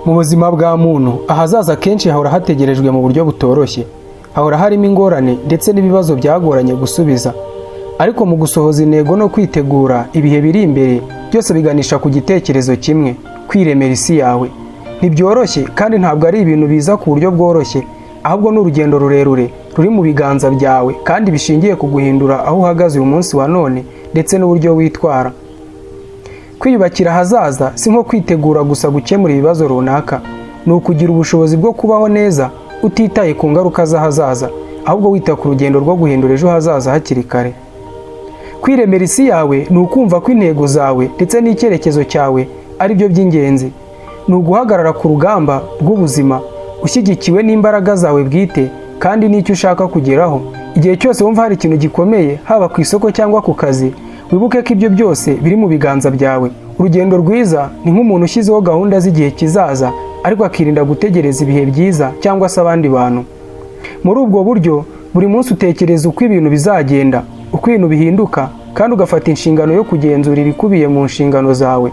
Mu buzima bwa muntu ahazaza kenshi hahora hategerejwe mu buryo butoroshye, hahora harimo ingorane ndetse n'ibibazo byagoranye gusubiza, ariko mu gusohoza intego no kwitegura ibihe biri imbere byose biganisha ku gitekerezo kimwe: kwiremera isi yawe. Ntibyoroshye kandi ntabwo ari ibintu biza ku buryo bworoshye, ahubwo ni urugendo rurerure ruri mu biganza byawe kandi bishingiye ku guhindura aho uhagaze uyu munsi wa none ndetse n'uburyo witwara. Kwiyubakira ahazaza si nko kwitegura gusa gukemura ibibazo runaka, ni ukugira ubushobozi bwo kubaho neza utitaye ku ngaruka z'ahazaza, ahubwo wita ku rugendo rwo guhindura ejo hazaza hakiri kare. Kwiremera isi yawe ni ukumva ko intego zawe ndetse n'icyerekezo cyawe ari byo by'ingenzi. Ni uguhagarara ku rugamba rw'ubuzima ushyigikiwe n'imbaraga zawe bwite kandi n'icyo ushaka kugeraho. Igihe cyose wumva hari ikintu gikomeye, haba ku isoko cyangwa ku kazi, wibuke ko ibyo byose biri mu biganza byawe. Urugendo rwiza ni nk'umuntu ushyizeho gahunda z'igihe kizaza, ariko akirinda gutegereza ibihe byiza cyangwa se abandi bantu. Muri ubwo buryo buri munsi utekereza uko ibintu bizagenda, uko ibintu bihinduka, kandi ugafata inshingano yo kugenzura ibikubiye mu nshingano zawe.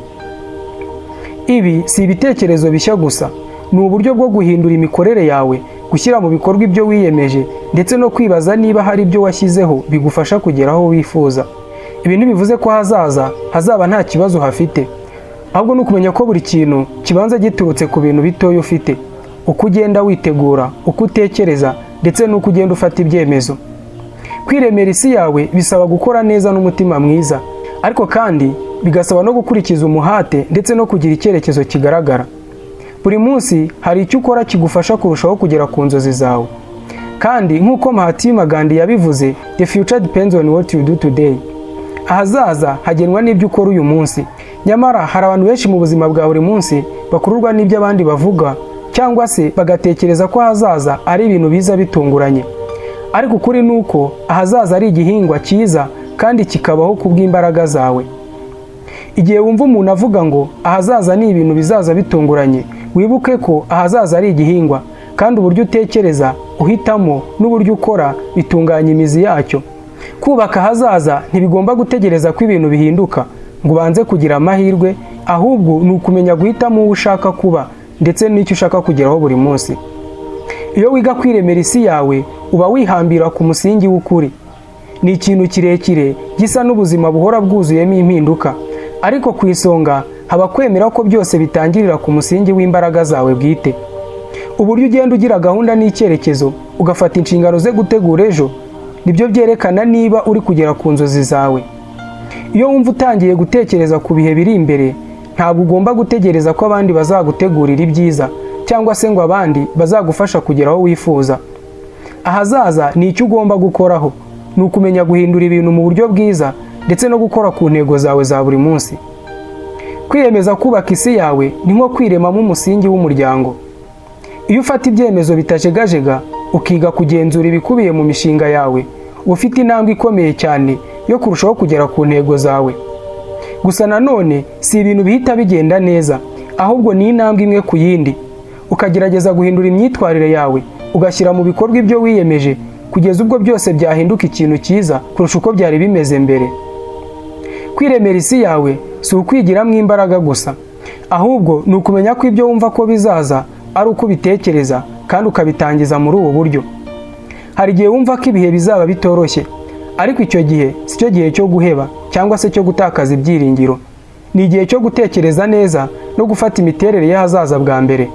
Ibi si ibitekerezo bishya gusa, ni uburyo bwo guhindura imikorere yawe, gushyira mu bikorwa ibyo wiyemeje, ndetse no kwibaza niba hari ibyo washyizeho bigufasha kugera aho wifuza. Ibi ntibivuze ko hazaza hazaba nta kibazo hafite, ahubwo ni ukumenya ko buri kintu kibanza giturutse ku bintu bitoya ufite, uko ugenda witegura, uko utekereza, ndetse n'uko ugenda ufata ibyemezo. Kwiremera isi yawe bisaba gukora neza n'umutima mwiza, ariko kandi bigasaba no gukurikiza umuhate ndetse no kugira icyerekezo kigaragara. Buri munsi hari icyo ukora kigufasha kurushaho kugera ku nzozi zawe, kandi nk'uko Mahatma Gandhi yabivuze, the future depends on what you do today. Ahazaza hagenwa n'ibyo ukora uyu munsi. Nyamara hari abantu benshi mu buzima bwa buri munsi bakururwa n'ibyo abandi bavuga, cyangwa se bagatekereza ko ahazaza ari ibintu biza bitunguranye. Ariko ukuri ni uko ahazaza ari igihingwa cyiza kandi kikabaho kubw'imbaraga zawe. Igihe wumva umuntu avuga ngo ahazaza ni ibintu bizaza bitunguranye, wibuke ko ahazaza ari igihingwa, kandi uburyo utekereza, uhitamo n'uburyo ukora bitunganya imizi yacyo. Kubaka ahazaza ntibigomba gutegereza ko ibintu bihinduka ngo ubanze kugira amahirwe, ahubwo ni ukumenya guhitamo uwo ushaka kuba ndetse n'icyo ushaka kugeraho buri munsi. Iyo wiga kwiremera isi yawe, uba wihambira ku musingi w'ukuri. Ni ikintu kirekire gisa n'ubuzima buhora bwuzuyemo impinduka, ariko ku isonga haba kwemera ko byose bitangirira ku musingi w'imbaraga zawe bwite. Uburyo ugenda ugira gahunda n'icyerekezo, ugafata inshingano zo gutegura ejo, nibyo byerekana niba uri kugera ku nzozi zawe. Iyo wumva utangiye gutekereza ku bihe biri imbere, ntabwo ugomba gutegereza ko abandi bazagutegurira ibyiza, cyangwa se ngo abandi bazagufasha kugera aho wifuza. Ahazaza ni icyo ugomba gukoraho, ni ukumenya guhindura ibintu mu buryo bwiza ndetse no gukora ku ntego zawe za buri munsi. Kwiyemeza kubaka isi yawe ni nko kwiremamo umusingi w'umuryango. Iyo ufata ibyemezo bitajegajega, ukiga kugenzura ibikubiye mu mishinga yawe, ufite intambwe ikomeye cyane yo kurushaho kugera ku ntego zawe. Gusa nanone si ibintu bihita bigenda neza, ahubwo ni intambwe imwe ku yindi. Ukagerageza guhindura imyitwarire yawe, ugashyira mu bikorwa ibyo wiyemeje, kugeza ubwo byose byahinduka ikintu cyiza kurusha uko byari bimeze mbere. Kwiremera isi yawe si ukwigiramo imbaraga gusa, ahubwo ni ukumenya ko ibyo wumva ko bizaza ari uko ubitekereza kandi ukabitangiza muri ubu buryo. Hari igihe wumva ko ibihe bizaba bitoroshye, ariko icyo gihe si cyo gihe cyo guheba cyangwa se cyo gutakaza ibyiringiro. Ni igihe cyo gutekereza neza no gufata imiterere y'ahazaza bwa mbere.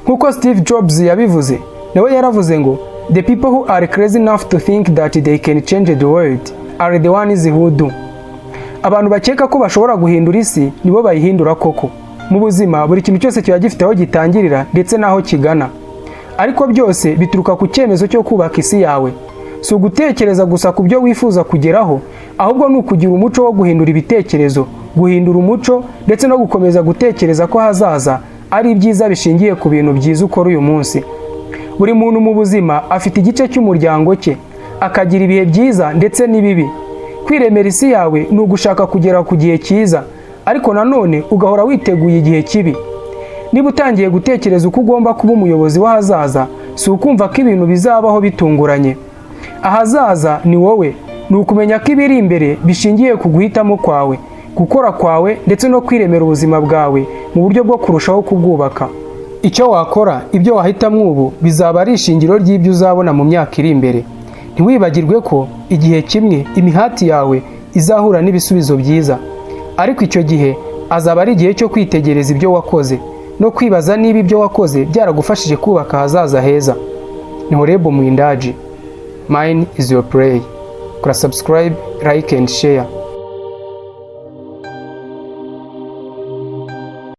Nk'uko Steve Jobs yabivuze, nawe yaravuze ngo the people who are crazy enough to think that they can change the world are the ones who do. Abantu bakeka ko bashobora guhindura isi nibo bayihindura koko. Mu buzima buri kintu cyose kiba gifite aho gitangirira ndetse n'aho kigana, ariko byose bituruka ku cyemezo cyo kubaka isi yawe. Si ugutekereza gusa ku byo wifuza kugeraho, ahubwo ni ukugira umuco wo guhindura ibitekerezo, guhindura umuco ndetse no gukomeza gutekereza ko hazaza ari ibyiza bishingiye ku bintu byiza ukora uyu munsi. Buri muntu mu buzima afite igice cy'umuryango cye, akagira ibihe byiza ndetse n'ibibi. Kwiremera isi yawe ni ugushaka kugera ku gihe cyiza, ariko nanone ugahora witeguye igihe kibi. Niba utangiye gutekereza uko ugomba kuba umuyobozi w'ahazaza, si ukumva ko ibintu bizabaho bitunguranye. Ahazaza ni wowe, ni ukumenya ko ibiri imbere bishingiye ku guhitamo kwawe, gukora kwawe ndetse no kwiremera ubuzima bwawe mu buryo bwo kurushaho kubwubaka. Icyo wakora, ibyo wahitamo ubu bizaba ari ishingiro ry'ibyo uzabona mu myaka iri imbere. Ntiwibagirwe ko igihe kimwe imihati yawe izahura n'ibisubizo byiza, ariko icyo gihe azaba ari igihe cyo kwitegereza ibyo wakoze no kwibaza niba ibyo wakoze byaragufashije kubaka ahazaza heza. Ni Horeb Mwindaji. Mine is your play. Kora subscribe, like and share.